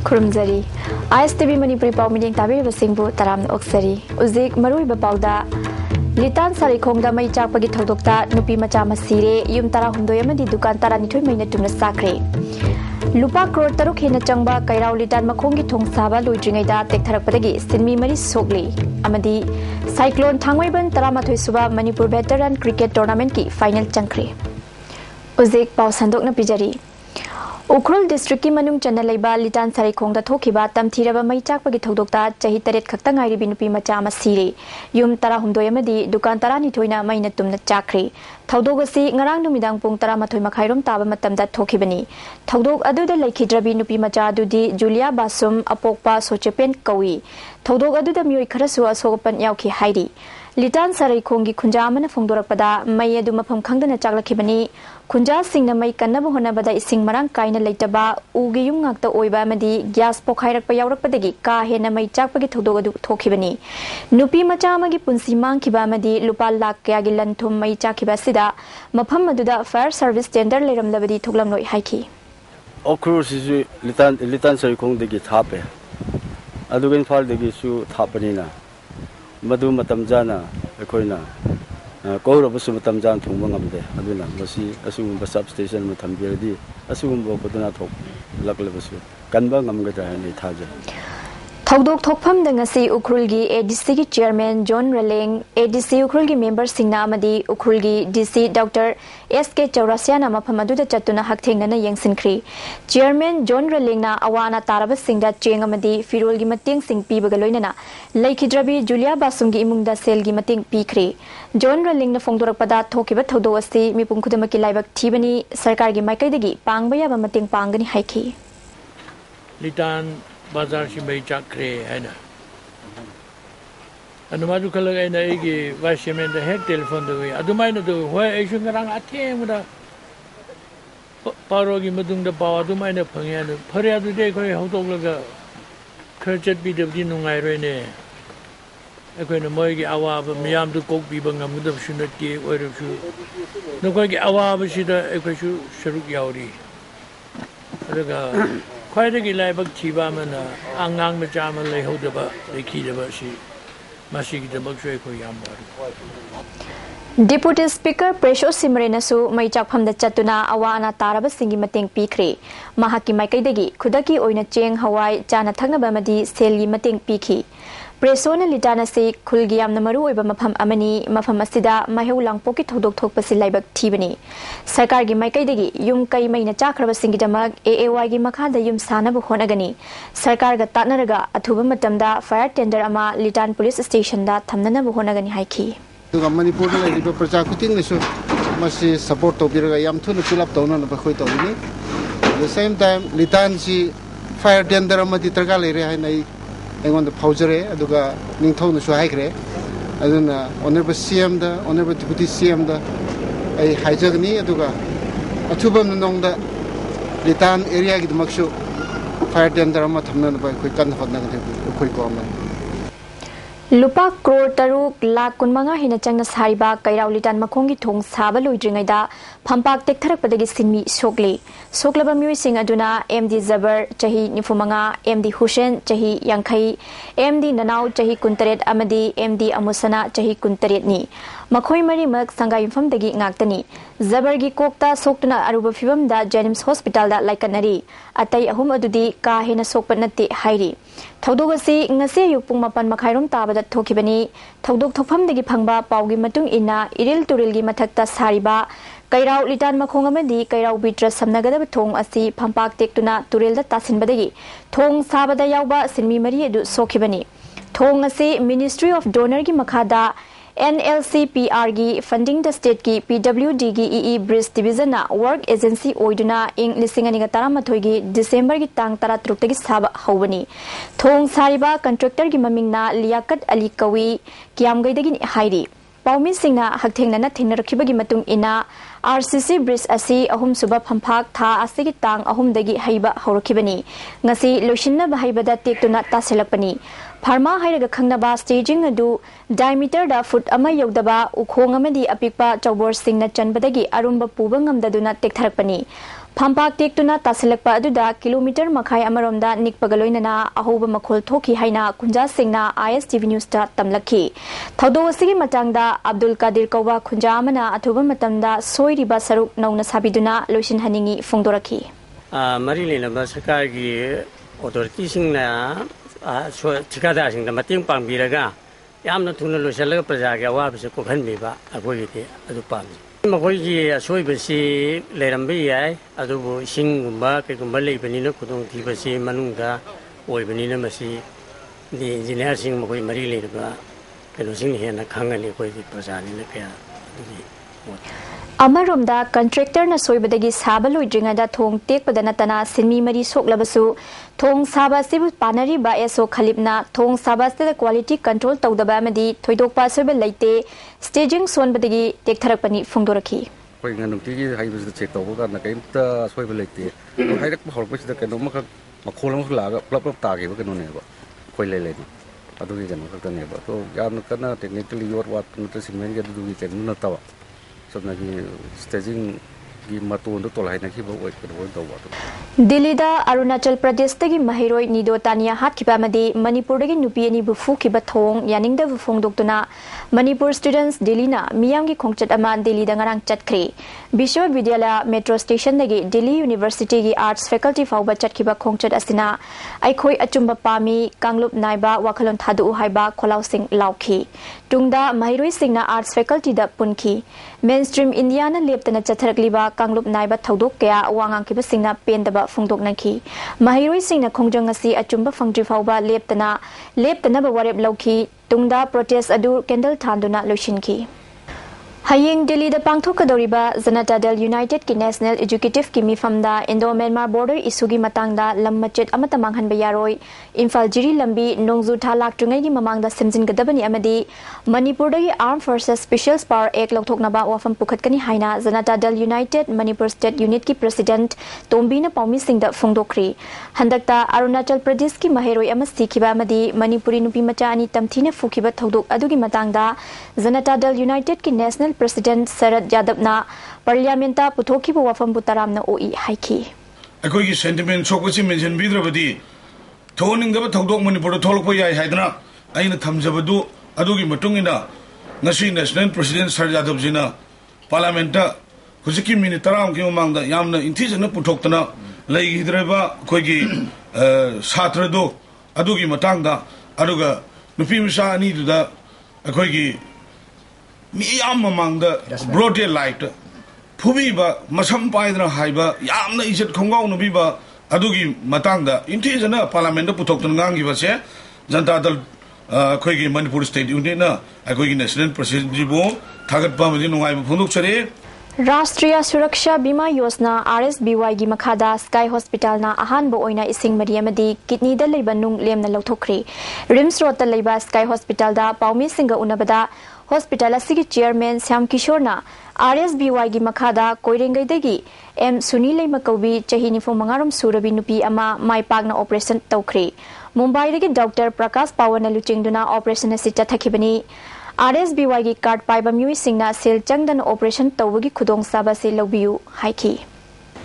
Kurumzari ISTV Manipuri Pau Meeting Tabi Singbu Taram Oksari Uzik Marui Bapauda Litan Sari Kongda Mai Chakpagi Thodokta Nupi Macha Masire Yum Tara Hundoyamadi Dukan Tara Nithui Maina Tumna Sakre Lupa crore Taruk Hena Changba Kairau Litan Makongi Thong Saba Luidringaida Tek Tharakpadagi Sinmi Mari Sogli Amadi Cyclone Thangwaiban Taramathoi Suba Manipur Veteran Cricket Tournament ki Final Changkre Uzik Pau Sandokna Pijari Ukhrul District ki Manung Chana Laiba Litan Sari Khongda Thokiba Tamthiraba Mai Chakpagi Thodokta Chahi Taret Khakta Ngairibi Nupi Macha ama Sire Yum Tara Humdoi amadi Dukan Tara Nithoina Maina Tumna Chakre Thodok asi Ngarang Numidang Pung Taramathoi Makhairom Taba Matamda Thokibani Thodok aduda Laikhidrabi Nupi Macha adudi Julia Basum Apokpa Sochepen Kawi Thodok aduda Mioi Kharasu Asogapan Yauki Hairi Litan Sari Khonggi Khunja amana Phongdorakpada Mai adu mafam khangdana chaklakibani Khunja singna mai kannaba honabada ising marang kaina leitaba ugi yum ngakta oiba amadi gas pokhairakpa yaurakpadagi ka hena mai chakpagi thodok adu thokibani Nupi macha amagi punsi mangkiba amadi lupa lakh kayagi lanthum mai chakhiba sida mafam aduda fire service tender leiramlabadi thoklamloi haiki Okru sisu Litan Sari Khongdagi thape aduga Imphal dagi su thapanina Madu Matamjana, Ecoina, Korobusu Matamjan to Mangam, Aduna, Masi, assume the substation Matambirdi, assume Bokotana Top, Lakalabasu, Kanbangam Gata and Itaja. Thodok Thokpam Dangasi Ukrulgi, ADC Chairman John Reling, ADC Ukrulgi member Singna Amadi, Ukrulgi, DC Dr. SK Chaurasiana Mapamaduda Chatuna Haktengana Yangsinkri, Chairman John Relingna Awana Taraba Singda Chengamadi, Firulgi Mating Sing Pibagaloinana, Laikidrabi, Julia Basumgi Imunda Selgi Mating Pikri, John Reling the Fongdorapada Tokiba Thodoasi, Mipumkudamaki Laibak Tibani, Sarkargi Maikadagi, Pangbaya Mating Pangani Haiki. Litan Bazar si may chakre ay na. Ano madu kalagay na igi vice chairman da head telephone do adumay na do hoy ay ngarang athe mo da parogi madung da bawa adumay na phangyan phare adu de khoi hodok laga khurchet bi de din nungai roi ne akoi na moi gi awa ba miyam du kok bi ba ngam da shuna ti oi ru shu no ko gi awa ba si da akoi shu sharuk yauri daga Quite like Chibamana, Angang Majama lay Hodaba, the Kidabashi, Masi the Mokreko Yamba. Deputy Speaker Precious Simrenasu may Japham the Chatuna Awana Taraba Singi Mating Pikri, Mahaki Maikadegi, Kudaki Oina Cheng Hawaii, Jana Tangabamadi, Seli Mating Piki. Presona Litana say Kulgiam Namaru Mapam Amani, Mafamasida, Mahulang Pocket Hodok Tokpasi Laibak Tibani. Sakargi Maikadegi, Yum Kai Maina Chakrava Singidamag, AAYgi Makada Yum Sanabu Honagani, Sarkarga Tanaraga, Atuba Matamda, Fire Tender Ama, Litan Police Station da Tamnana Honagani Haiki. Manipur Prajakuting must support Topira Yam to fill up down on the Bahuito. At the same time, Litansi Fire Tender Amati Tragali. I want the Pausere, Aduga, Nington, Suhagre, and then Honorable CM, the Honorable Deputy CM, the a Hijagni, Aduga, a Tubam Nong the Litan area, the Makshu, Fire Tender Matamana by Quikan for negative, quick comment. Lupa crore Taruk, La Kunmanga Hinachanga Sariba, Kairau Litan Makongi Tong Saba Luidringada, Pampak Tektarak Padagi Sinmi Sogli, Soklaba Muising Aduna, MD Zabar, Chahi Nifumanga, MD Hushen, Chahi Yankai, MD Nanau, Chahi Kuntaret Amadi, MD Amusana, Chahi Kuntaret Ni, Makoi Mari Mak Sanga Infam Dagi Naktani, Zabargi Kokta Soktuna Aruba Fibam da Janims Hospital da Laikanari, Atay Ahum Adudi, Kahina Sokpanati Hairi. Thodogasi ngase yupung mapan makhairom tabada thokibani thodok thopam dagi phangba paugi matung ina iril turilgi mathakta sariba kairau litan makhong amadi kairau bitra samnagadaba thong asi phampak tektuna turilda tasinbadagi thong sabada yauba sinmi mari edu sokhibani thong asi Ministry of Donor gi makhada NLCPR gi funding the state ki PWD gi EE Bridge Division na work agency oiduna ing lisingani gatara gi December gi tang tara truk gi saba hawani thong sariba contractor gi maming na Liaquat Ali Kawi kiam gaidagi hairi paumi singna hakthengna na thingnarakhiba gi matung ina RCC Bridge asi ahum suba phamphak tha asigi tang ahum dagi haiba hawrakhibani ngasi loishinna bahaibada tektuna taselapani Pharma Hairaga Khangnaba staging adu diameter da foot ama yogdaba ukhong amadi apikpa chawbor singna chanbadagi arumba puba ngamdaduna tektharakpani Pampak tektuna tasilakpa aduda kilometer makai amaromda nikpagaloinana ahoba makhol thoki haina kunja singna ISTV News ta tamlaki. Thodo asigi matangda Abdul Kadir Kauba kunja amana athuba matamda soiriba saruk nauna sabiduna loishin haningi fongdoraki. Mari lena basakar gi authority singna chikada singna mating pangbiraga yamna thuna loisalaga praja ga awabse ko khanbiba agoi gi adu pamji. Makoigi asoibasi lerambe yai adubu isingumba kaikumba leibanina kudong thibasi manungda oibanina masi di engineer sing makoi mari leraba kano sing hena khangani koi di prajani na kaya Amaromda contractor na soibadagi saba loidringada thong tekpada natana sinmi mari soklabasu thong saba sibu panari ba eso khalipna thong saba ste quality control tawdaba amadi thoidokpa soiba leite staging sonbadagi tektharakpani fongdoraki koi nganum tigi haibus check tawba na kaimta soiba leite hairak horpasi da kano makha makholam laga plap taage ba kano ne ba koi le le adugi janu ka ne ba to yam kana technically your what nutra sinmen ga dugi ken na tawa staging gi matun do tolai na ki bo wait ko do wa Delhi da Arunachal Pradesh tagi mahiroi nido tania hat ki pamadi Manipur gi nupi ani bu fu ki ba thong yaning da bu phong doktuna Manipur students Delhi na miyam gi khongchat ama Delhi da ngarang chatkhri Bishwa Vidyalaya metro station dagi Delhi University gi arts faculty fawba chatki ba khongchat asina aikhoi achumba pami kanglup naiba wakhalon thadu haiba kholau sing lauki tungda mahiroi singna arts faculty da punki mainstream India na leptana chatharakliba kanglup naiba thodok kaya wangang ki ba singna pendaba fungdok naki mahiroi singna khongjang asi achumba fangji fawba leptana ba warep lauki tungda protest adu candle thanduna loishinki Hayeng Delhi da pangthokadoriba Janata Dal United ki National Executive ki mifamda Indo-Myanmar border issue gi matangda lammachet amata manghanba yaroi Imphal Jiri lambi nongzu thalak tungai gi mamangda semjin gadabani amadi Manipur da gi Armed Forces Special Power Act lokthoknaba wafam pukhatkani haina Janata Dal United Manipur State Unit ki President Tombina Paumi Singda fongdokri handakta Arunachal Pradesh ki maheroi ama sikhiba amadi Manipuri nupi macha ani tamthina fukiba thodok adugi matangda Janata Dal United ki National President Sarad Yadav na Parliamenta Puthoki bu wafam butaram na oi haiki. Akoi ki sentiment sokwachi mention bidrabadi thoning daba thodok Manipur tholokpa yai haidana aina thamjabadu adugi matungina ngasi National President Sarad Yadav jina Parliamenta hujiki minute taram ki mamangda yamna inthijana puthoktana leigidreba akoi ki satra do adugi matangda aduga nupi misa ani duda akoi ki Miyam among the broad light, Pubiba, Masampaidra Haiba, Yamna is it Kongo Nubiba, Adugi Matanga, Intisana, Parliament Putokangangi Vase, Zantadal Kogi Manipur State Union, Akogi National President Jibo, Tagat Pamadino Punukare. Rashtriya Suraksha Bima Yosna RSBY gi makhada Sky Hospital na ahanbo oina ising mariamadi kidney da leiba nung lemna lauthokri Rims Road ta leiba Sky Hospital da Paumi Singa unabada Hospital asigi chairman Syam Kishore na RSBY gi makhada koirengai dagi M Sunilai Makawi chahini fo mangarom surabi nupi ama mai pagna operation tawkhri Mumbai dagi Dr Prakash Pawana luchingduna operation asi chathakibani RSBY gi card paiba mui singna sel changdan operation tawgi khudong saba se lobiu haiki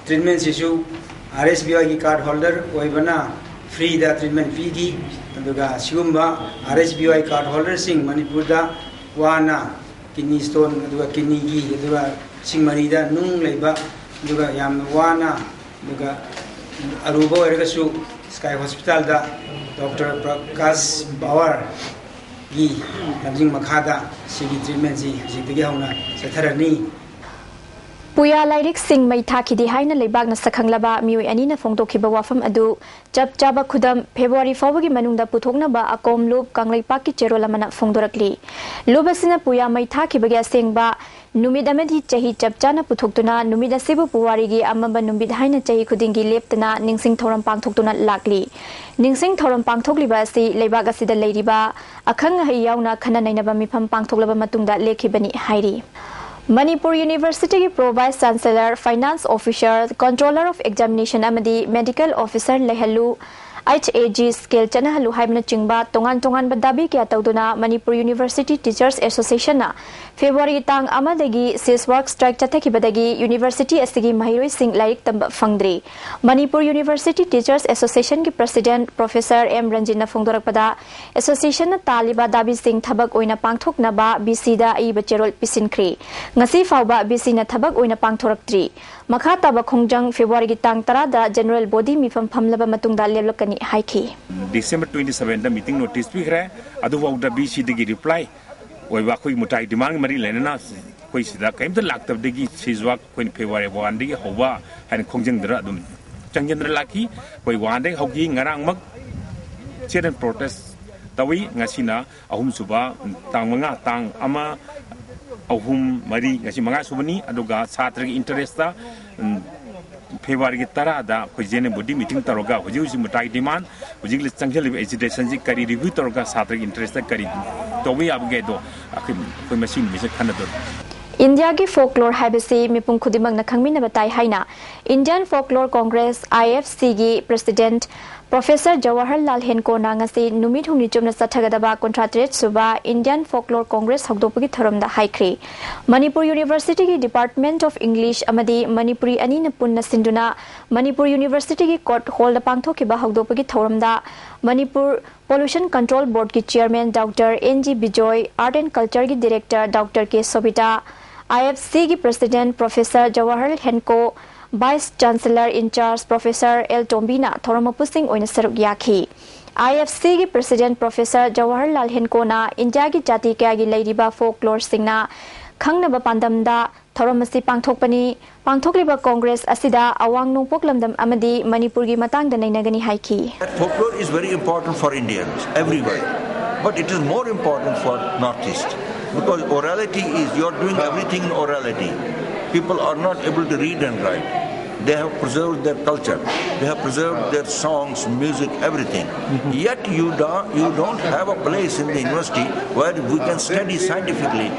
treatment sisu RSBY gi card holder oibana free da treatment fee gi aduga sigumba RSBY card holder sing Manipur da wana kidney stone aduga kidney gi aduga singmari da nung leiba aduga yam wana aduga aruba ergasu Sky Hospital da Dr Prakash Bawar gi lamjing makhada sigi treatment ji jigdagi hauna satharani Puya Lairik Singh mai thakidi haina leibak na sakhanglaba mioi ani na fongtokhiba wafam adu chap chaba khudam February fawagi manungda puthokna ba akom lob kanglai pakki cherolamana fongdorakli lobasina puya mai thakibagi asengba numid amadi chahi chap chana puthoktuna numid asibu puwari gi amaba numid haina chahi khudingi leptana ningsing thoram pangthoktuna lakli ningsing thoram pangthokliba asi leibak asida leiriba akhang hai yauna khana nainaba mifam pangthoklaba matungda lekhibani hairi Manipur University Pro Vice Chancellor, Finance Officer, Controller of Examination Amadi Medical Officer Lehalu HAG scale chanahalu haibna chingba tongan badabi kya tawduna Manipur University Teachers Association na February tang amadagi sis work strike chathakibadagi University asigi mahiroi sing laik tamba fangdri. Manipur University Teachers Association ki President Professor M Ranjina Fongdorakpada Association na taliba dabi sing thabak oina pangthok na ba BC da ai bacherol pisinkri. Ngasi fawba BC na thabak oina pangthoraktri. Makha taba khongjang February ki tang tara da general body mifam phamlaba matungda leblakani haiki. December 27 da meeting notice pi khre adu wawda BC digi reply oiba khoi mutai dimang mari lenana khoi sida kaimta laktab digi sizwak khoi February 1 digi hoba han khongjang dra adum changjendra laki khoi 1 digi hogi ngarang mak cheren protest tawi ngasina ahum suba tang manga tang ama ahum mari ngasi manga subani aduga satra gi interest ta February ki tara da khojene body meeting taroga hoji hoji mutai demand hoji le changjali education ji kari review taroga satra gi interest ta kari towi abge do khoi machine mi se khana do India ki folklore haibasi mipum khudimang na khangmina batai haina Indian Folklore Congress IFC gi President Professor Jawaharlal Henko na ngasi numit humni chumna sathagadaba contract suba Indian Folklore Congress hokdopagi thoramda haikri Manipur University ki Department of English amadi Manipuri ani na punna sinduna Manipur University ki court hall da pangthokiba hokdopagi thoramda Manipur Pollution Control Board ki Chairman Dr. NG Bijoy Art and Culture ki Director Dr. K Sobita IFC ki President Professor Jawaharlal Henko Vice Chancellor in charge Professor L. Tombina Thoramapu Singh oina saruk yakhi. IFC ki President Professor Jawaharlal Henko na India ki jati kaya gi lairiba folklore singna khangnaba pandamda thoramasi pangthokliba Congress asida awang nongpok lamdam amadi Manipur gi matangda nainagani haiki. Folklore is very important for Indians everywhere, but it is more important for Northeast because orality is you are doing everything in orality. People are not able to read and write. They have preserved their culture. They have preserved their songs, music, everything. Yet you don't have a place in the university where we can study scientifically.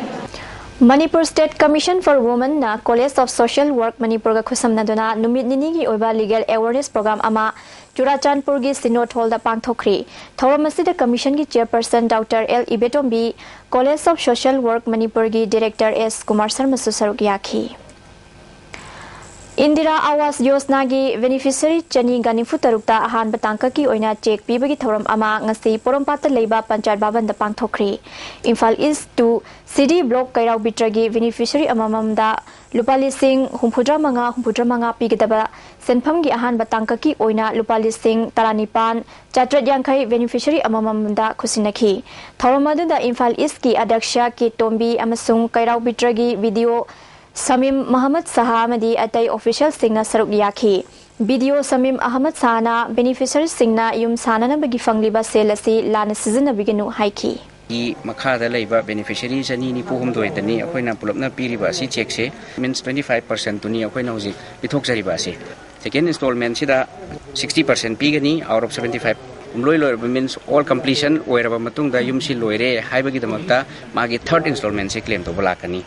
Manipur State Commission for Women na College of Social Work Manipur ga khusamna duna numit nini gi oiba legal awareness program ama Churachandpur gi Synod Hall da pangthokri. Thoramasi da commission gi chairperson Dr. L. Ibetombi College of Social Work Manipur gi Director S. Kumar Sharma saruk yakhi. Indira Awas Yosna gi beneficiary chani ganifu tarukta ahan batangka ki oina check pibagi thoram ama ngasi porompata leiba panchayat baban da pangthokri. Imphal East to CD block kairau bitragi beneficiary amamamda lupali sing humpudra manga pigidaba senpham gi ahan batangka ki oina lupali sing taranipan chatrat yankhai beneficiary amamamda khusinakhi. Thoramadu da Imphal East ki adaksha ki tombi amasung kairau bitragi video Samim Muhammad Saha amadi atai official singna saruk yakhi. Video Samim Ahmad Sana beneficiary singna yum sana na bagi fangliba selasi lana sizna biginu haiki. I makada laiba beneficiaries ani ni pohum doitani akoina pulapna piriba si check se means 25% tuni akoina hoji bithok jariba se. Second installment sida 60% pigani out of 75 umloi means all completion oiraba matungda yum si loire haibagi damakta magi third installment se claim to balakani.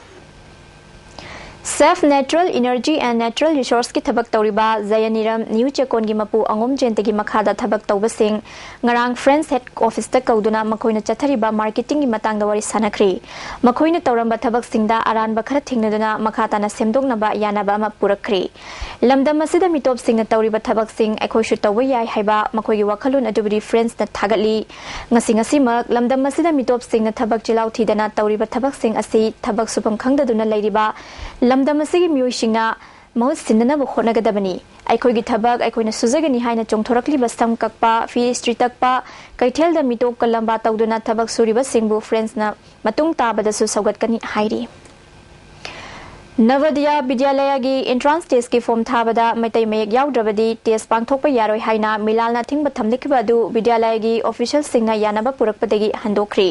Safe Natural Energy and Natural Resource ki thabak tawriba Zayaniram New Chekon gi mapu angom jentagi makhada thabak tawbasing ngarang Friends Head Office ta kauduna makhoina chathariba marketing gi matangda wari sanakri makhoina tawramba thabak singda aran ba khara thingnaduna makhata na semdoknaba yanaba ma purakri lamdam asida mitop singna tawriba thabak sing akhoi shu tawai yai haiba makhoi gi wakhalun adubri Friends na thagali ngasi mak lamdam asida mitop singna thabak chilau thidana tawriba thabak sing asi thabak supam khangdaduna leiriba lamdam asigi miyosingna mahut sinna bu khonagabani aikoi gi thabak aikoi na sujagani haina chongthorakli basam kakpa fi street takpa kaithel da mitop kalamba tawduna thabak suriba singbu Friends na matung tabada su saugat kani hairi Navadiya Vidyalaya gi entrance test ki form thabada maitai mayek yaudravadi test pangthokpa yaroi haina milalna thingba thamlikba adu Vidyalaya gi official singna yanaba purakpadagi handokri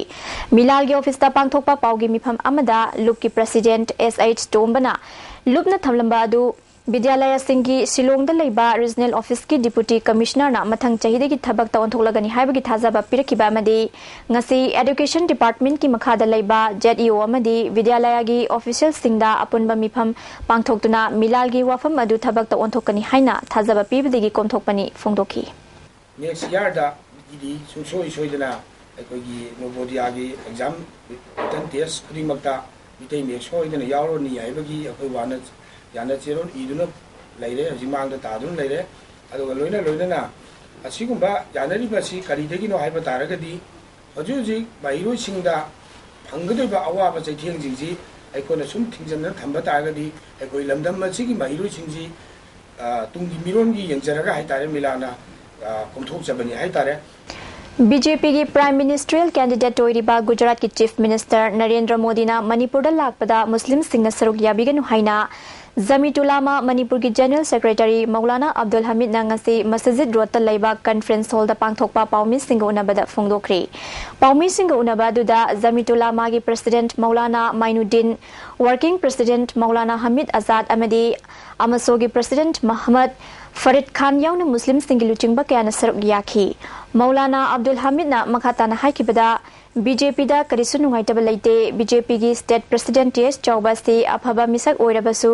milal gi office ta pangthokpa paugi mifam amada loop ki president SH Tombana loopna thamlamba adu Vidyalaya Singhi Shillong da leiba regional office ki deputy commissioner na mathang chahide ki thabak ta onthoklagani haibagi thajaba pirakiba amadi ngasi education department ki makhada leiba ZEO amadi Vidyalaya gi official singda apunba mifam pangthoktuna milal gi wafam adu thabak ta onthokani haina thajaba pibadigi komthokpani phongdoki next year da di so dana ko gi novodia gi exam written test primakta mitai me so dana yaro ni ai bagi ko wana yana zero iduna laire jimang da tadun laire adu loina na asigumba yanari basi kari degi no haiba taragadi hojuji bairo singda phangdeba awaba chaitheng jingji aikona sum thingjanna thamba taragadi aikoi lamdam machigi bairo singji tungi mirongi yengjaraga haitare milana komthok jabani haitare BJP की prime ministerial candidate ओइरिबा Gujarat की chief minister Narendra Modi ना मणिपुर लाकपदा मुस्लिम सिंह सरुक याबिगनु हाइना जमीतुलामा मणिपुर की general secretary मौलाना अब्दुल हमीद नांगसी मस्जिद road लैबा conference hall दा पांगथोकपा पाउमी सिंह उनबदा फोंगदोखरी पाउमी सिंह उनबदुदा जमीतुलामा की president मौलाना माइनुद्दीन working president मौलाना हमीद आजाद अमदी अमसोगी president Mohammad Farid Khan याउना मुस्लिम सिंह लुचिंगबा कयाना सरुक याखी मौलाना अब्दुल हमीद ना मखाताना हाइकिबदा बीजेपी दा करिसु नुंगाइतब लैते बीजेपी की स्टेट प्रेसिडेंट टीएस चौबासी अफबा मिसक ओइरबसु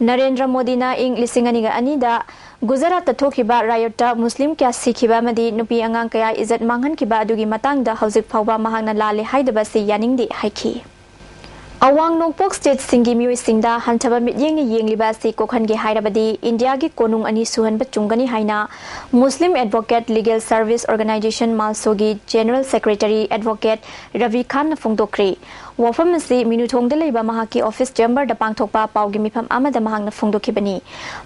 नरेंद्र मोदी ना इंग लिसिंग अनिगा अनिदा गुजरात थोखिबा रायोटा मुस्लिम क्या सिखिबा मदी नुपी अंगांग कया इज्जत मांगहन किबा अदुगी मतांगदा हौजिक फावबा महांगना लाले हाइदबसि यानिंगदि हाइखी अवांग नोंपोक स्टेट सिंगी मियोय सिंगदा हंथबा मियेंग येंगलिबा सि कोखनगे हाइरबदी इंडिया की कोनुंग अनि सुहन बचुंगनी हाइना Muslim advocate legal service organisation मालसोगी general secretary advocate Ravi Khan फोंगदोक्री वफम से मिनुथोंग लेबा महाकी ऑफिस चेंबर द पांगथोकपा पाउगी मिफम आमदा महांगना फोंगदोखिबनी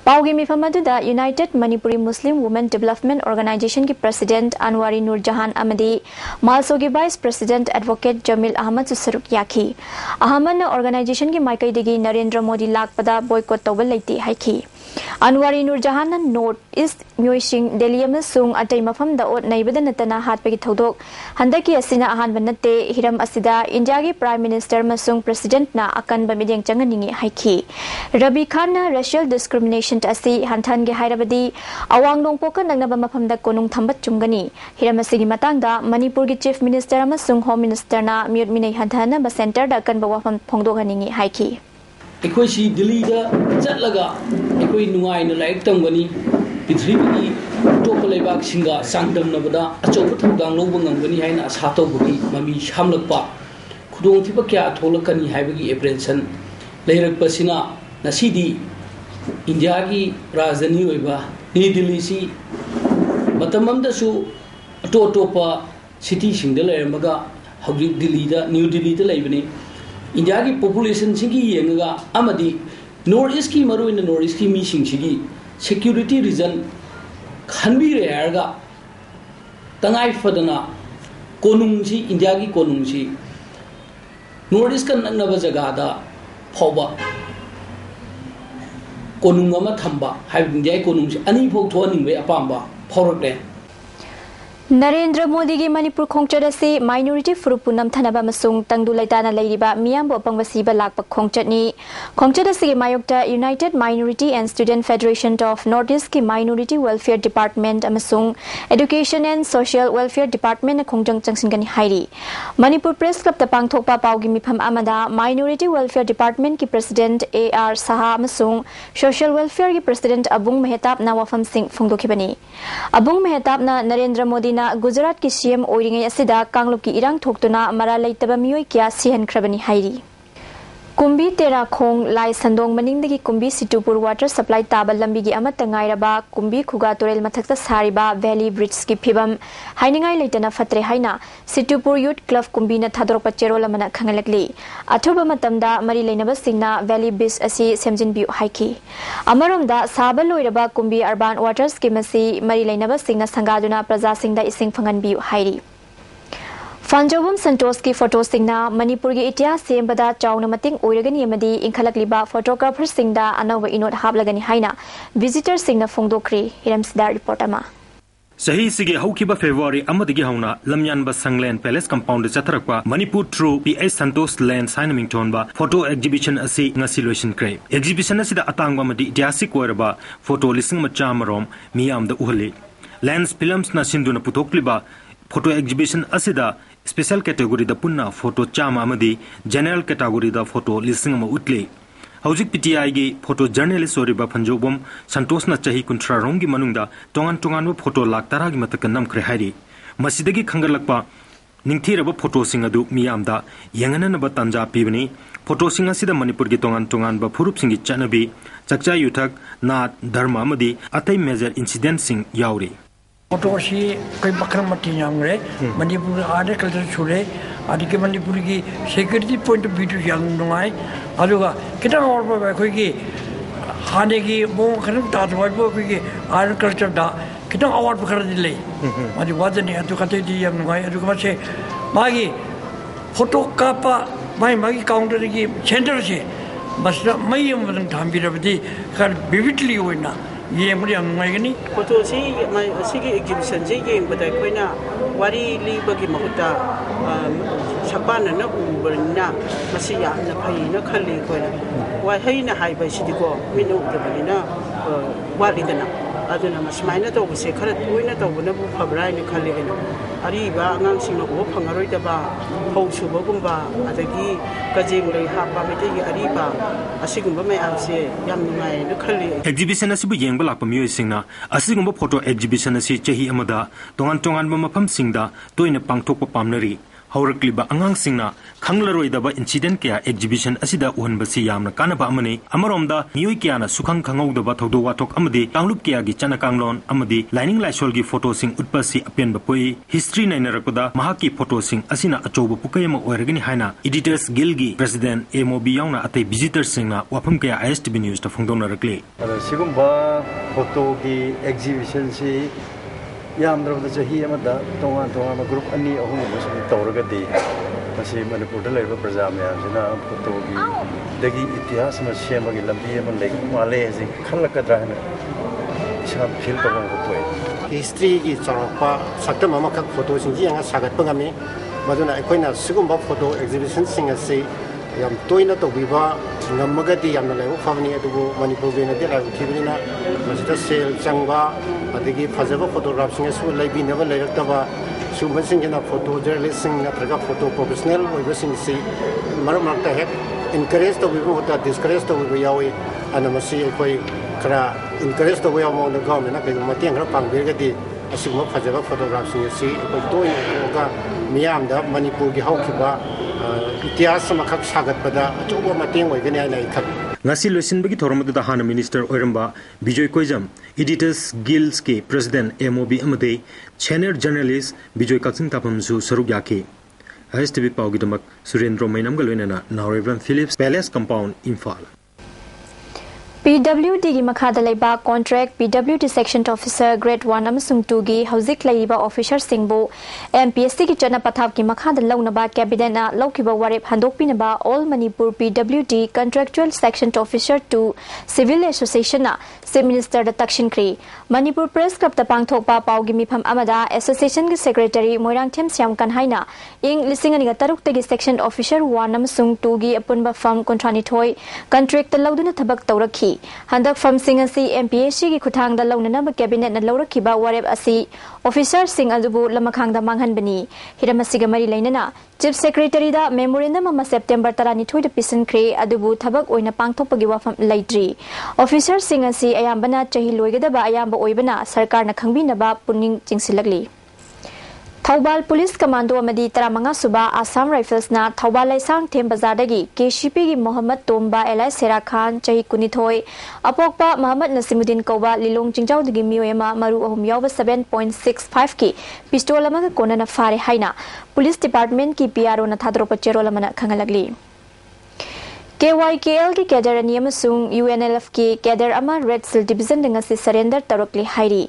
पाउगी मिफम अदुदा united Manipuri Muslim women development organisation की प्रेसिडेंट अनवारी नूर जहान अमदी मालसोगी vice president advocate Jamil Ahmad सुसरुक याखी अहमद ऑर्गेनाइजेशन की माइकैदगी नरेंद्र मोदी लाकपदा बॉयकॉट तौबल लेती हाइखी अनवारी नूर जहान नॉर्थ ईस्ट म्यूसिंग दिल्ली अमसुंग अतै मफम द ओट नैबदा नतना हातपगी थौदोक हंदकी असिना अहान बनते हिरम असिदा इंडिया की प्राइम मिनिस्टर मसुंग प्रेसिडेंट ना अकन बमिदेंग चंगनिंगी हाइखी रवि खान ना रेशियल डिस्क्रिमिनेशन असि हंथन के हाइरबदी अवांग नोंपोक नंगनबा मफम द कोनुंग थंबत चुंगनी हिरम असिगी मतंगदा मणिपुर की चीफ मिनिस्टर मसुंग होम मिनिस्टर ना म्यूट मिनै हंथन ब सेंटर द अकन बवफम फोंगदोगनिंगी हाइखी एकोसी दिल्ली दा चटलगा एकोई नुंगाइना लाइक तंगनी पृथ्वी टोप लेबाक सिंगा सांगदमनबदा अचौब थौदांग लौब ngंगनी हाइना आशा तौबगी ममी सामलकपा खुदोंथिबा क्या थोलकनी हाइबगी एप्रेंशन लेरकपसिना नसीदी इंडिया की राजधानी होइबा न्यू दिल्ली सी मतममदसु अटोटोपा सिटी सिंगद लेरमगा हौजी दिल्ली दा न्यू दिल्ली दा लेबनी इंडिया की पॉपुलेशन सिंगी येंगा अमदी नॉर्थ ईस्ट की मरुइन नॉर्थ ईस्ट की मी सिंगी सिक्योरिटी रीजन खनबीरे हारगा तंगाई फदना कोनुंगसी इंडिया की कोनुंगसी नॉर्थ ईस्ट का नंगनब जगह फाउबा कोनुंग अमा थंबा हाइब इंडिया की कोनुंगसी अनी फौ थोनिंगबे अपांबा फाउरकले नरेंद्र मोदी की मणिपुर खोंचत से माइनॉरिटी फुरुपु नमथनबा मसुंग तंगदु लैताना लैरिबा मियामबो पंगबसीबा लाकपा खोंचतनी खोंचत से मायोक्ता united minority and student federation of North East की माइनॉरिटी वेलफेयर डिपार्टमेंट अमसुंग education and social welfare department खोंजंग चंगसिंगनी हाइरी मणिपुर प्रेस क्लब द पांगथोकपा पाउगी मिफम अमदा माइनॉरिटी वेलफेयर डिपार्टमेंट की प्रेसिडेंट AR साहा अमसुंग सोशल वेलफेयर की प्रेसिडेंट अबुंग मेहताब ना वफम सिंह फोंगदोखिबनी अबुंग मेहताब ना नरेंद्र मोदी गुजरात की सीएम ओइरिंगै असिदा कांगलुप की इरांग थोक्तुना मरा लैतबा मियोय क्या सिहनख्रबनी हाइरी कुंबी तेराखोंग लाई संदोंग मनिंगदगी कुंबी सिटुपुर वाटर सप्लाई ताबा लंबीगी अमत ngairaba कुंबी खुगा तोरेल मथक्ता सारिबा वैली ब्रिज की फिबम हाइनिंगाई लेटना फत्रे हाइना सिटुपुर यूथ क्लब कुंबी न थादोरपा चेरोल मना खंगलकली अथुबा मतमदा मरी लेनबा सिंगना वैली ब्रिज असि सेमजिनबी हाइकी अमरोमदा साबा लोइरबा कुंबी अर्बन वाटर स्कीम असि मरी लेनबा सिंगना संगादुना प्रजा सिंगदा इसिंग फंगनबी हाइरी फंजोबम संतोष की फोटो सिंगना मणिपुर की इतिहास सेमबदा चाउना मतिंग ओइरगनी अमदी इंखलकलिबा फोटोग्राफर सिंगदा अनौब इनोट हाबलगनी हाइना विजिटर सिंगना फोंगदोखरी हिरमसदा रिपोर्ट अमा सही सिगे हौखिबा फेब्रुवारी अमदगी हौना लमयानबा संगलेन पैलेस कंपाउंड चथरकपा मणिपुर थ्रू पीएस संतोष लैंड साइन मिंगथोनबा फोटो एग्जिबिशन असि ngasi loisin kre एग्जिबिशन असि अतांगबा मदि इतिहासिक ओइरबा फोटो लिसिंग मचा मरोम मियामदा उहले लैंस फिल्म्स ना सिंधुना पुथोकलिबा फोटो एग्जिबिशन असिदा स्पेशल कैटेगरी द पुन्ना फोटो चामा अमदी जनरल कैटेगरी द फोटो लिसिंग म उतले हौजिक PTI गी फोटो जर्नलिस्ट ओरिबा फंजोबम संतोषना चाही कुंथ्रा रोंगी मनुंगदा तोंगान तोंगान फोटो लाख तरा गी मतक नमख्रे हाइरी मसिदगी खंगलकपा निंगथीरब फोटो सिंग अदु मियामदा यंगननब तंजा पीबनी फोटो सिंग असिदा मणिपुर गी तोंगान तोंगान ब फुरुप सिंगी चनबी चकचा युथक नाथ धर्म अमदी अतै मेजर इंसिडेंट सिंग याउरी फोटो सी कोई बखर मटी नामरे मणिपुर आदे कल्चर छुरे आदि के मणिपुर की सिक्योरिटी पॉइंट ऑफ व्यू यांग नुंगाई अदुगा कितन और कोई की हाने की मो खरम तादवाई बो की आर्ट कल्चर दा कितन अवार्ड बखर दिले माजी वाजनी अदु कते दी यांग नुंगाई अदुगा मसे मागी फोटो कापा मागी काउंटर की सेंटर से बस मई मदन थांबिरबदी खर विविडली होइना ये मुझे अनुमाइगनी फोटो सी एग्जिबिशन से येंबदा कोइना वारी लीबगी महुता सपाना न उबरना मसी यामना फैना खल्ली कोइना वा हैना हाइबा सिदिको मिनो उदबनिना वालिदना अदुना मसमाइना तोबसे खरा तोइना तोबना बु फबराइना खल्ली हैना अरिबा आंगांसिंग ओ फंगारोइदबा हौसुबगुंबा अदगी कजिंग लै हापा मेतेगी अरिबा असिगुंबा मयामसे याम नुंगाइना खल्ली एग्जिबिशन असिबु येंबा लाप मियोइसिंगना असिगुंबा फोटो एग्जिबिशन असि चही अमदा तोंगान तोंगान मफमसिंगदा तोइना पांगथोकपा पामनरी हौरक्लिबा आंगांसिंगना खंगलरोइदबा इंसिडेंट क्या एग्जिबिशन असिदा उहनबसि यामना कानबा अमने अमरोमदा मियोइ क्याना सुखंग खंगौदबा थौदो वाथोक अमदि कांगलुप क्यागी चनकांगलोन अमदि लाइनिंग लाइसोलगी फोटोसिंग उत्पसि अपेनबा पोई हिस्ट्री नैनरकदा महाकी फोटोसिंग असिना अचौब पुकयम ओइरगनि हाइना एडिटर्स गिल्गी प्रेसिडेंट एमओबी याउना अतै विजिटर्स सिंगना वाफम क्या ISTV न्यूज ता फोंदोनरकले सिगुंबा फोटोगी एग्जिबिशन से यामद्रबद चही अमदा तोंगान तोंगान ग्रुप अनि अहुम मसुम तौरगदी मसी मणिपुर दा लेबा प्रजा मयामसिना फोटोगी दगी इतिहास म सेमगी लंबी अम लेग माले जे खलकद्रा हन इसा फील तबन होय हिस्ट्री की चरपा सकतम अमखक फोटो सिंजी यंगा सागतपा गमे मदुना अखोइना सिगुंबा फोटो एग्जिबिशन सिंग असे याम तोइना तोबिबा नमगदी यामना लेव फामनी अदुबो मणिपुर बेना दे लाउ थिबनिना मसिदा सेल चंगबा अदगी फजबा फोटोग्राफ सिंग सु लाइबी नबा लेरक्तबा सुबसिंगना फोटो जर्नलिस्ट सिंग नत्रगा फोटो प्रोफेशनल ओइबसिंग सि मरम मरता है इनकरेज तोबिबो होता डिस्करेज तोबिबो यावे अनमसि अखोइ खरा इनकरेज तोबो यामो न गवर्नमेंट ना कई मतेंग खरा पांगबिरगदी असिगुम फजबा फोटोग्राफ सिंग सि अखोइ तोइना मियामदा मणिपुर की हौखिबा इतिहास मखक सागतपदा अचौबा मतेंग ओइगनि आइना इखक ngasi loisinbagi thoromada hana minister oiramba bijoy koijam editors guilds ke president MOB amade senior journalist bijoy kaksing tapamsu saruk yake ISTV paugidamak surendra mainam galoinana Naurivan Phillips Palace compound Imphal PWD gi makhada leiba contract PWD section officer grade 1 amasung 2 gi hauzik leiba officer singbo MPSC ki chana pathap ki makhada launaba cabinet na laukiba warep handok pinaba all Manipur PWD contractual section officer to civil association na chief minister da takshin kri Manipur press club ta pangthokpa paugi mifam amada association ki secretary Moirang Them Siam kan haina ing lising ani ga taruk te gi section officer 1 amasung 2 gi apunba firm contrani thoi contract ta lauduna thabak tawrakhi handak from sing asi MPSC ki khuthang da launana ba cabinet na lawrakhiba warep asi officer sing adubu lamakhang da manghan bani hiramasi ga mari lainana chief secretary da memorandum ama September 12 da pisan khre adubu thabak oina pangthokpagi wafam laitri officer sing asi ayambana chahi loigada ba ayamba oibana sarkar na khangbina ba puning chingsilakli Thawbal Police Commando amadi Taramanga Suba Assam Rifles na Thawbal Laisang Them Bazar dagi KCP gi Mohammad Tomba Eli Sera Khan chahi kunithoi apokpa Mohammad Nasimuddin Koba Lilong Jingjaw dagi mioyama maru ahum yawa 7.65 ki pistol amaga konana fare haina Police Department ki PRO na thadropa cherol amana khangalagli KYKL ki cadre ani amasung UNLF ki cadre ama Red Seal Division denga si surrender tarokli hairi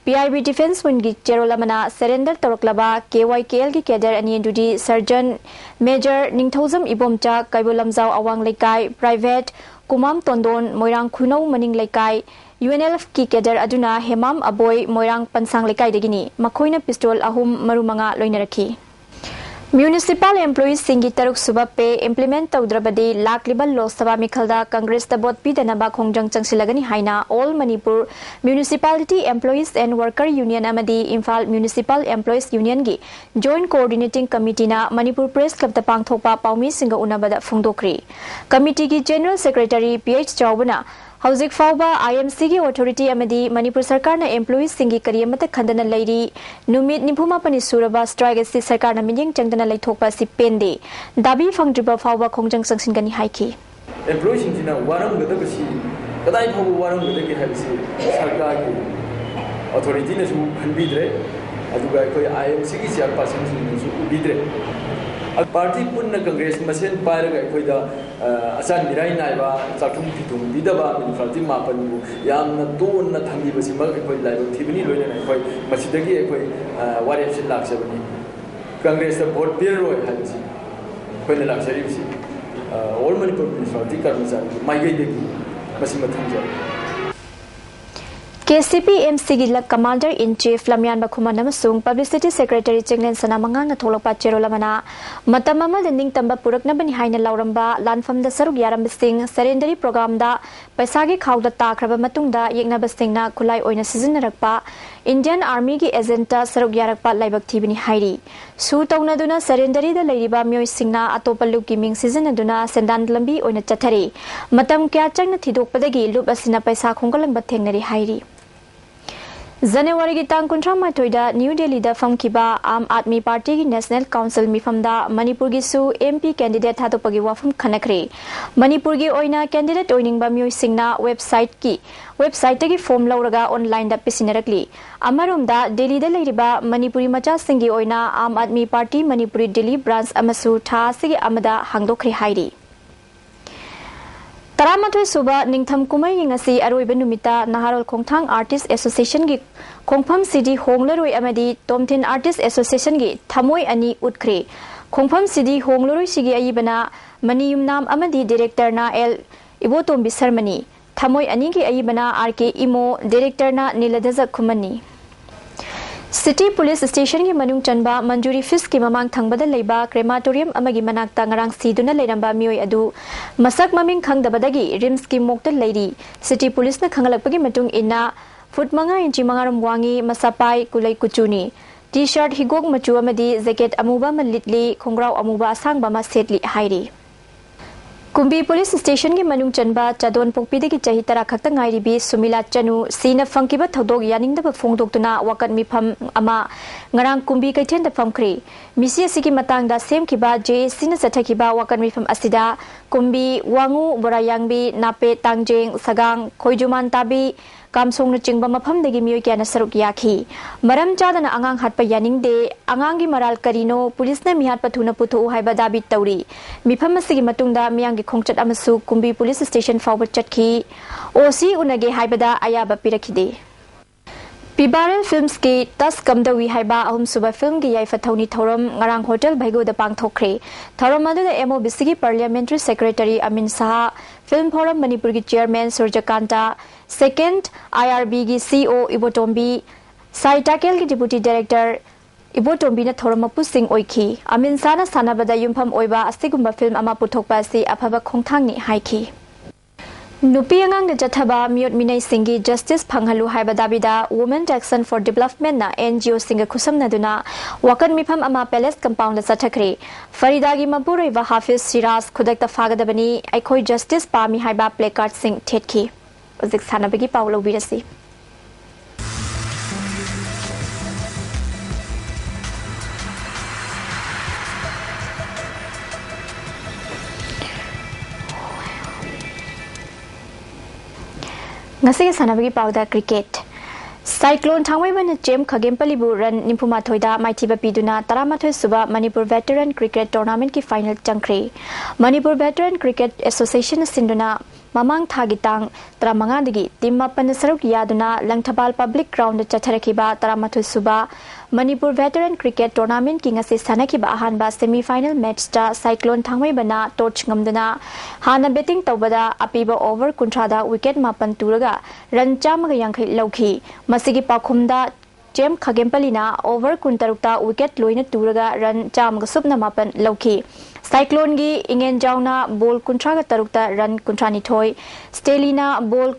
PIB Defense Wing ki Cherolamana surrender toroklaba KYKL ki cadre ani dudi Sergeant Major Ningthozam Ibomcha Kaibolamjau Awang Laikai Private Kumam Tondon Moirang Khunau Maning Laikai UNLF ki cadre aduna Hemam Aboy Moirang Pansang Laikai degini makoina pistol ahum marumanga loinarakhi Municipal employees singi taruk suba pe implement taudrabadi laklibal Lok Sabha mikhalda Congress ta bot pidanaba khongjang changsilagani haina All Manipur Municipality Employees and Worker Union amadi Imphal Municipal Employees Union gi Joint Coordinating Committee na Manipur Press Club ta pangthokpa paumi singa unabada phungdokri. Committee gi General Secretary PH Chaubana Hauzik Fauba IMC की authority amadi Manipur सरकार ने employees सिंगी करियमत खंडन Larry नुमित निफुमा पनि सुरबा strike से सरकार न मियंग चंगदन लैथोकपा सि पेंदे दाबी फंगद्रिबा फाउबा खोंजंग संगसिनगनि हाइकी employees सिंगिना वारंग गदबसी कदाइ फाउ वारंग गदके हाबिसि सरकार की authority ने सु खनबिद्रे अदुगा कोइ IMC की चेयरपर्सन सिंगिसु उबिद्रे पार्टी पुनः कांग्रेस मसेन पायरगा अखोइदा असान मिराई नाइबा चाथुम फिथुम बिदबा मिनिफाल्टी मापनबु यामना तोनना थंगिबसिमक अखोइ लाइबो थिबनि लोइना अखोइ मसिदगी अखोइ वारेपसि लाक्सबनि कांग्रेस दा वोट पिररोय हाबिसि अखोइना लाक्सरिबसि ऑल मणिपुर म्युनिसिपालिटी कर्मचारी माइगैदगी मसिमा थंजर KCP MC gi lak Commander in Chief Lamyan Bakhuman amasung Publicity Secretary Chenglen Sanamangang na tholokpa cherolamana matam ama lending tamba purakna bani haina lauramba lanfam da saruk yaram sing surrendering program da paisa gi khawda takraba matungda yekna basingna khulai oina sizinnarakpa Indian Army gi agent ta saruk yarakpa laibak thibini hairi su tawna duna surrendering da leiriba myoi singna atopa luk gi ming sizinaduna sendan lambi oina chathari matam kya changna thidokpadagi lup asina paisa khongkalang ba thengnari hairi January की तांग कुंट्रा माथोइदा new Delhi दा फमकिबा आम आदमी party की national council मिफमदा Manipur की सु MP candidate थादोपगी वाफम खनखरे Manipur की ओइना candidate ओइनिंगबा म्योइ सिंगना website की form लौरगा online दा पिसिनरकली अमरोमदा दिल्ली दा लेरिबा मणिपुरी मचा सिंगी ओइना आम आदमी पार्टी मणिपुरी दिल्ली ब्रांच अमसु था सिगी अमदा हांगदोखरे हाइरी Taramatwe suba ningtham kumai ngasi aroiba numita Naharol Khongthang Artist Association gi Khongpham CD Honglaroi amadi Tomthin Artist Association gi thamoi ani utkre Khongpham CD Honglaroi sigi ayibana Maniyum nam amadi director na L Ibotombi Sarmani thamoi ani gi ayibana RK Imo director na Niladazak Khumani City Police Station की मनुंग चनबा मंजूरी फिस की ममांग थंगबदा लेबा क्रेमाटोरियम अमगी मनाक्ता ngarang siduna लेरंबा मियोय अदु मसक ममिंग खंगदबदगी RIMS की मोक्ता लेरी City Police ना खंगलकपगी मतुंग इना foot 5 इंची मंगारम वांगी मसापाई कुलै कुचुनी टी-शर्ट हिगोक मचु अमदी जैकेट अमुबा मलिटली खोंग्राव अमुबा सांगबा मा सेटली हाइरी कुंबी पुलिस स्टेशन की मनुंग चनबा चादोन पोकपीदे की चाही तरा खक्ता ngairibi Sumila Chanu सीना फंकिबा थौदोक यानिंगदबा फोंगदोक्तुना वकत मिफम अमा ngarang kumbi kaithen da famkhri misi asigi matang da semkiba JC na chathkiba wakan mifam asida kumbi wangu borayangbi nape tangjeng sagang khoijuman tabi kamsong na chingba mafam dagi miyoy kya na saruk yakhi maram chadana angang hatpa yaningde angangi maral karino pulis na mihat pathuna puthu haiba dabi tawri mifam asigi matungda miyangi khongchat amasu kumbi police station fawba chatkhi OC unage haibada ayaba pirakhide Pibaral Films की तस कमदवी हाइबा अहुम सुबह film की याइफा थौनी थौरम ngarang hotel भाइगो the पांगथोखरे थौरम अदुदा MOBC की parliamentary secretary अमीन Shah film forum Manipur की chairman Suryakanta second IRB की CEO इबोटोम्बी साइटाकेल की deputy director इबोटोम्बी ना थौरम मपुसिंग ओइखी अमीन शाह ना सानाबदा युमफम ओइबा असिगुम्बा फिल्म अमा पुथोकपा से अफबा खोंथांगनी हाइखी Nupi angang da jathaba miot minai singi justice phanghalu haiba dabida Women Action for Development na NGO singa khusam naduna wakan mifam ama palace compound da chathakre Farida gi mapuroi wa Hafiz Siraz khudakta fagadabani aikhoi justice pami haiba placard sing thetki uzik sanabagi paulo birasi Ngasi sanabagi pauda cricket Cyclone thangwaiban Jem Khagempalibu run nimpuma thoida maithiba piduna taramathoi suba Manipur Veteran Cricket Tournament ki final changkhre Manipur Veteran Cricket Association sinduna mamang thagitang tramanga digi team mapan saruk yaduna langthabal public ground chatharakiba taramathoi suba Manipur Veteran Cricket Tournament ki ngasi sanakiba ahanba semi final match ta Cyclone thangwaibana torch ngamdana hana betting tawbada apiba over kuntrada wicket mapan turaga run chamaga yankhai lauki masigi pakhumda Jem Khagempalina over Kuntarukta wicket Loina Turaga run Jam Gasupna Mapan Loki. Cyclone gi Ingen Jauna ball Kuntraga Tarukta run Kuntrani Toy. Stelina ball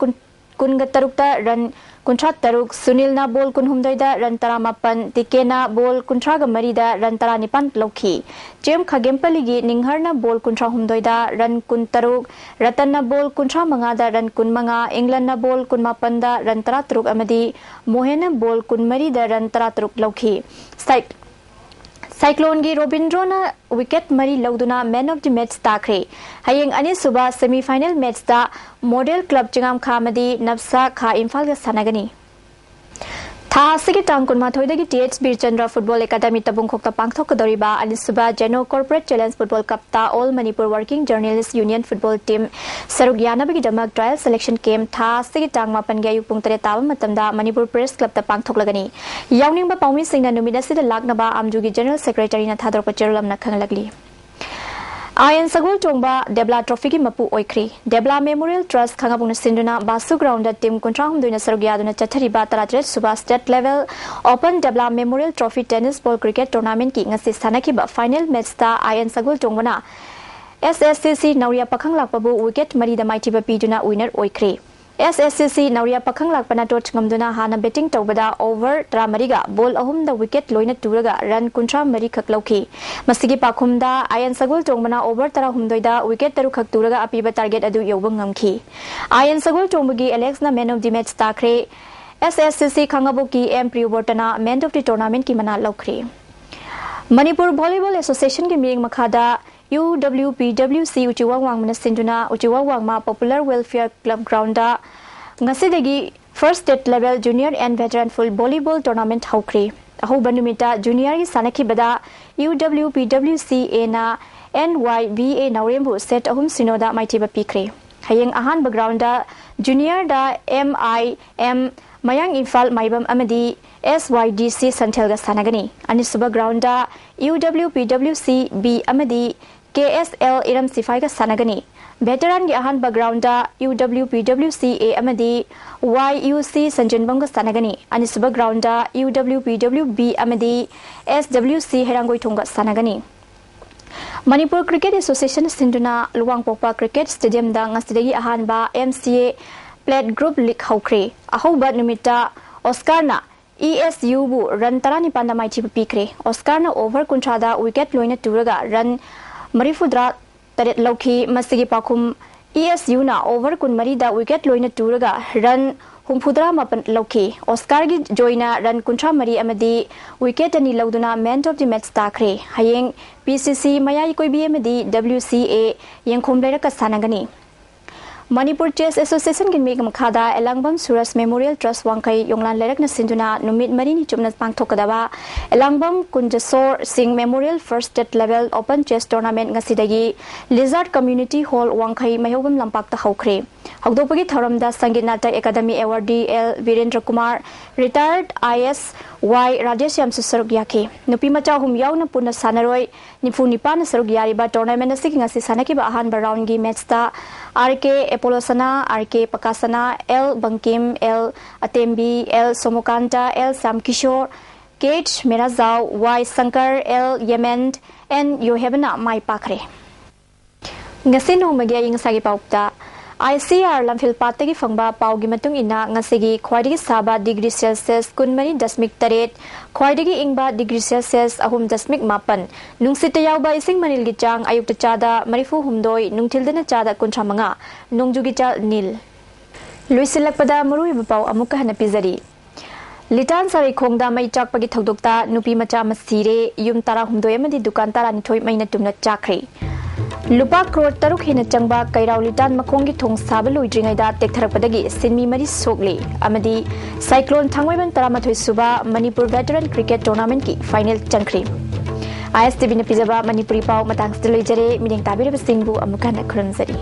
Kunga Tarukta run Kuntrat Taruk. Sunilna ball Kunhumdoida run Taramapan. Tikena ball Kuntraga Marida run Taranipan Loki. Jem Khagempaligi Ningharna ball Kuntra Humdoida run Kuntaruk. Ratana ball Kuntra Mangada run Kunmanga. Englandna ball Kunmapanda run Taratruk Amadi. Mohena ball Kunmarida run Taratruk Loki. Cyclone gi Robindrona wicket Mari Lauduna man of the match takre. Hayeng Anisuba semi-final match da Model Club Jingam Kamadi Nabsa Kha Imphal ga sanagani. Tha sigi tangkun mathoidagi TH Bir Chandra Football Academy tabung khokta pangthok doriba Anisuba Geno Corporate Challenge Football Cup ta All Manipur Working Journalists Union Football Team Saruk Yanabagi Damak Trial Selection Game tha sigi tang mapan ga yupung tare tawa matamda Manipur Press Club ta pangthok lagani. Yawning ba pawmi singna numida sida laknaba Amjugi General Secretary na thador pacherulam na khangalagli. Ayan Sagul Chongba Debla Trophy ki mapu oikri. Debla Memorial Trust Khangabung Sinduna Basu Ground team Kuntrahum Duina Sarugyaduna Chathariba Taratret Suba State Level Open Debla Memorial Trophy Tennis Ball Cricket Tournament ki ngasi sanakiba final match ta Ayan Sagul Chongbana SSCC Nauria Pakhang Lakpabu wicket Marida Maitiba Piduna winner oikri. SSCC Nauria Pakhang Lakpana Tot Ngamduna Hana betting Tobada over Tramariga ball ahum the wicket Loina Turaga run Kuntra Mari Kaklauki. Masigi Pakumda Ayan Sagul Chongbana over Tara Humdoida wicket Taru Kakturaga apiba target adu Yobungamki. Ayan Sagul Chongbagi Alex na man of the match takre. SSCC Kangabuki M Priwartana man of the tournament ki mana lokri. Manipur Volleyball Association ki meeting Makada UWPWC Uchiwawang Manasinduna Uchiwawang Popular Welfare Club Grounda Ngasidagi First State Level Junior and Veteran Full Volleyball Tournament Haukri. Ahu Banumita Junior Sanaki Bada UWPWC na NYVA Naurembu Set Ahum Sinoda Maitiba Pikri. Hayeng Ahan Bagrounda Junior da MIM Mayang Infal Maibam Amadi SYDC Santelga Sanagani Anisuba Grounda UWPWC B Amadi KSL Iram Sifai ka Sanagani Veteran gi ahan backgrounda UWPWC A Amadi YUC Sanjanbang ka Sanagani Anisuba grounda UWPWB Amadi SWC Herangoi Thunga Sanagani Manipur Cricket Association Sinduna Luang Popa Cricket Stadium da ngasidagi ahan ba MCA Plate Group League Haukre Ahoba numita Oscarna ESU bu run tarani panda maiti pikre Oscarna over kuntrada wicket loina turaga run Marifudra Taret Loki Masigi Pakum ESU na over kun marida wicket loina turaga run Humpudra Mapan Loki Oscar gi joina run kuntra mari amadi wicket ani lauduna man of the match takre hayeng PCC Mayai Koibi amadi WCA Yengkhom Leraka Sanagani Manipur Chess Association kin megam khada Elangbam Suras Memorial Trust Wangkai Yonglan Lerak na Sinduna numit marini chupna pangthokadaba Elangbam Kunjasor Singh Memorial First State Level Open Chess Tournament ngasidagi Lizard Community Hall Wangkai Mayobam Lampakta haukre Hagdopagi Tharamda Sangit Natak Academy Awardee L Virendra Kumar Retired ISY Rajesh Yam Susaruk Yake Nupi Macha Hum Yauna Puna Sanaroi Nifu Nipan Saruk Yariba Tournament Nasik ngasi sanaki ba ahan round gi match ta RK Apolosana, RK Pakasana, L Bankim, L Atembi, L Somokanta, L Samkishore, Kate Merazao, Y Sankar, L Yemen, and Yohebana Mai Pakre. Ngasino Magia Ying Sagi Paupta, ICR Lamfil Patagi Fangba Paugi Matung Ina, Ngasigi, Quadigi Saba, degree Celsius, Kunmani Dasmik Taret, Quadigi Ingba, degree Celsius, Ahum Dasmik Mapan, Nung Sitayauba Ising Manil Gichang, Ayuk Chada, Marifu Humdoi, Nung Tildana Chada Kuntramanga, Nung Jugicha Nil. Luisilakpada Muru Bapau Amuka Hanapizari. Litan Sari Kongda Mai Chak Pagi Thogdokta, Nupi Macha Masire, Yum Tara Humdoyamadi Dukantara Nitoi Mainatumna Chakri. Lupa crore taruk hina changba kairau litan makhongi thong saba loidringaida tektharakpadagi sinmi mari sokle amadi cyclone thangwaiban taramathoi suba Manipur Veteran Cricket Tournament ki final changkhri ISTV na pijaba Manipuri pau matang stiloi jare mideng tabiraba singbu amukana khurumjari